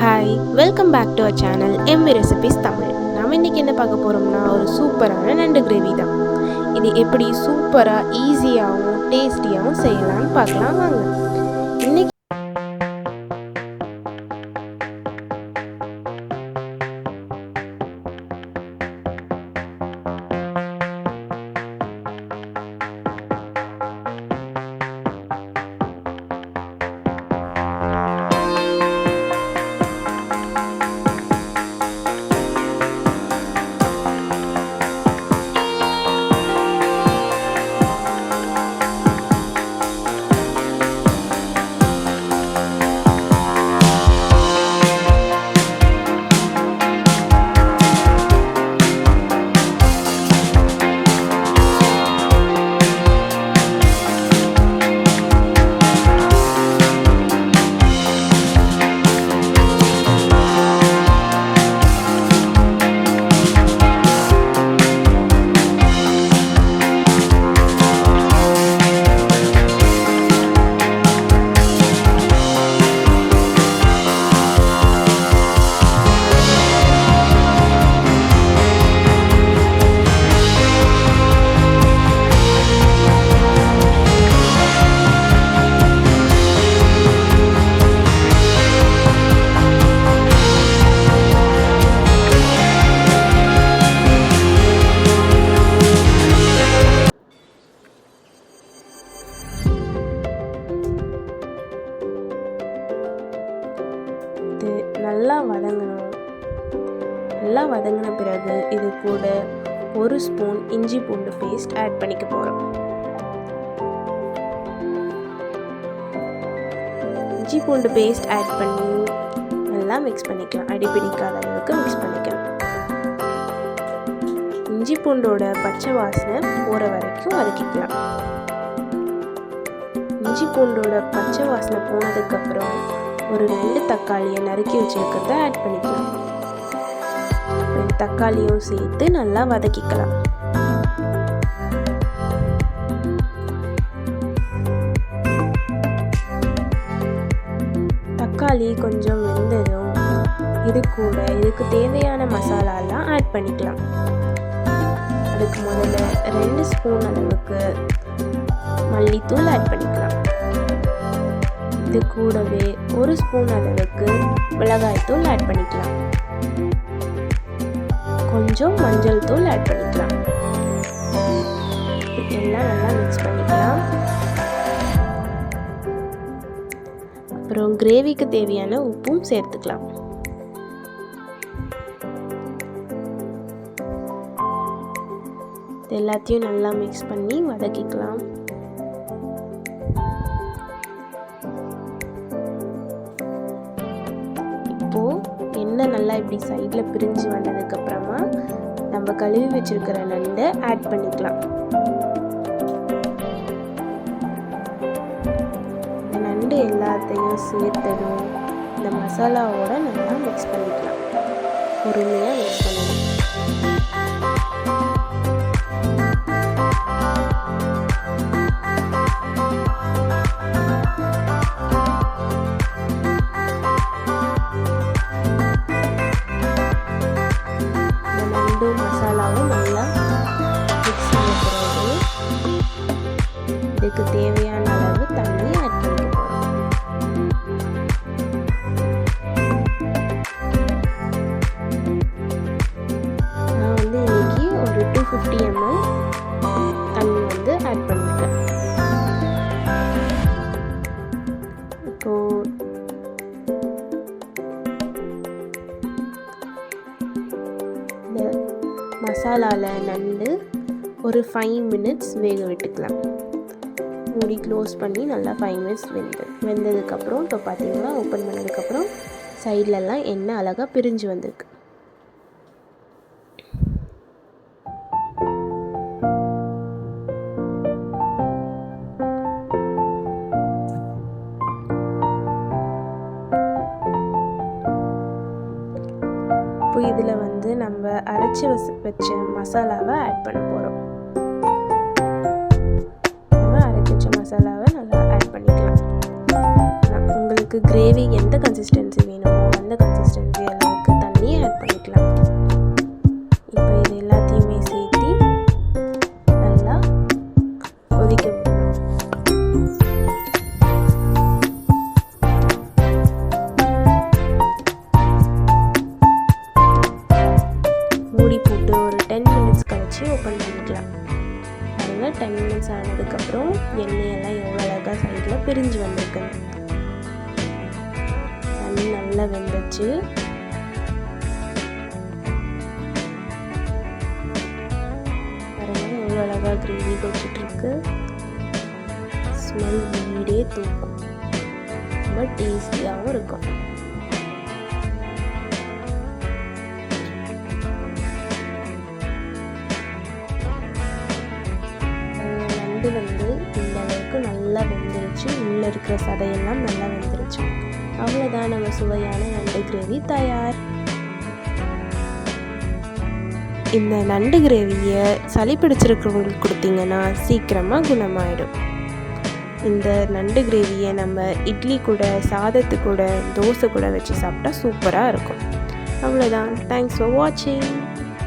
Hi, welcome back to our channel MV recipes Tamil. நம்ம இன்றைக்கி என்ன பார்க்க போகிறோம்னா ஒரு சூப்பரான நண்டு கிரேவி தான். இது எப்படி சூப்பராக ஈஸியாகவும் டேஸ்டியாகவும் செய்யலாம்னு பார்க்கலாம் வாங்க. இன்னைக்கு நல்லா வதங்கின பிறகு இது கூட 1 ஸ்பூன் இஞ்சி பூண்டு பேஸ்ட் ஆட் பண்ணிக்க போகிறோம். இஞ்சி பூண்டு பேஸ்ட் ஆட் பண்ணி நல்லா மிக்ஸ் பண்ணிக்கலாம். அடிப்பிடிக்காத அளவுக்கு மிக்ஸ் பண்ணிக்கலாம். இஞ்சி பூண்டோட பச்சை வாசனை போகிற வரைக்கும் வதக்கிக்கலாம். இஞ்சி பூண்டோட பச்சை வாசனை போனதுக்கப்புறம் ஒரு 2 தக்காளியை நறுக்கி வச்சுருக்கிறத ஆட் பண்ணிக்கலாம். தக்காளியும் சேர்த்து நல்லா வதக்கிக்கலாம். தக்காளி கொஞ்சம் வெந்ததும் இதுக்கு தேவையான மசாலாலாம் ஆட் பண்ணிக்கலாம். அதுக்கு முதல்ல 2 ஸ்பூன் அளவுக்கு மல்லித்தூள் ஆட் பண்ணிக்கலாம். இது கூடவே 1 ஸ்பூன் அளவுக்கு மிளகாய்த்தூள் ஆட் பண்ணிக்கலாம். கொஞ்சம் மஞ்சள் தூள் ஆட் பண்ணிக்கலாம். எல்லாம் நல்லா மிக்ஸ் பண்ணிக்கலாம். அப்புறம் கிரேவிக்கு தேவையான உப்பும் சேர்த்துக்கலாம். எல்லாத்தையும் நல்லா மிக்ஸ் பண்ணி வதக்கிக்கலாம். எண்ணெய் நல்லா இப்படி சைடில் பிரிஞ்சு வந்ததுக்கப்புறமா நம்ம கழுவி வச்சிருக்கிற நண்டை ஆட் பண்ணிக்கலாம். இந்த நண்டு எல்லாத்தையும் சேர்த்ததும் இந்த மசாலாவோட நல்லா மிக்ஸ் பண்ணிக்கலாம். பொறுமையாக மிக்ஸ் பண்ணணும். மசாலாவும் நல்லா மிக்ஸ் பண்ண பிறகு இதுக்கு தேவையான அளவு தண்ணி ஆட் பண்ணிக்க போகிறோம். நான் இன்னைக்கு ஒரு 250 ml தண்ணி ஆட் பண்ணிட்டேன். இப்போ மசாலாவில் நண்டு ஒரு 5 மினிட்ஸ் வேக விட்டுக்கலாம். மூடி க்ளோஸ் பண்ணி நல்லா 5 மினிட்ஸ் வெந்ததுக்கப்புறம் இப்போ பார்த்தீங்கன்னா ஓப்பன் பண்ணதுக்கப்புறம் சைட்லலாம் எண்ணெய் அழகாக பிரிஞ்சு வந்திருக்கு. இப்போ இதில் நம்ம அரைச்சி வச்ச மசாலாவை ஆட் பண்ண போகிறோம். அரைச்சி வச்ச மசாலாவை நல்லா ஆட் பண்ணிக்கலாம். உங்களுக்கு கிரேவி எந்த கன்சிஸ்டன்சி வேணுமோ அந்த கன்சிஸ்டன்சி எண்ணெயெல்லாம் எவ்வளோ அழகாக சைடில் பிரிஞ்சு வந்திருக்குன்னு. தண்ணி நல்லா வெந்துச்சு. பாருங்கள் எவ்வளோ அழகாக கிரேவி கொச்சிட்ருக்கு. ஸ்மெல் வீடே தூக்கும். ரொம்ப டேஸ்டியாகவும் இருக்கும். நண்டு இந்த அளவுக்கு நல்லா வெந்துருச்சு. உள்ளே இருக்கிற சதையெல்லாம் நல்லா வெந்துருச்சு. அவ்வளோதான், நம்ம சுவையான நண்டு கிரேவி தயார். இந்த நண்டு கிரேவியை சளி பிடிச்சிருக்கிறவங்களுக்கு கொடுத்தீங்கன்னா சீக்கிரமாக குணமாயிடும். இந்த நண்டு கிரேவியை நம்ம இட்லி கூட, சாதத்து கூட, தோசை கூட வச்சு சாப்பிட்டா சூப்பராக இருக்கும். அவ்வளோதான். தேங்க்ஸ் ஃபார் வாட்சிங்.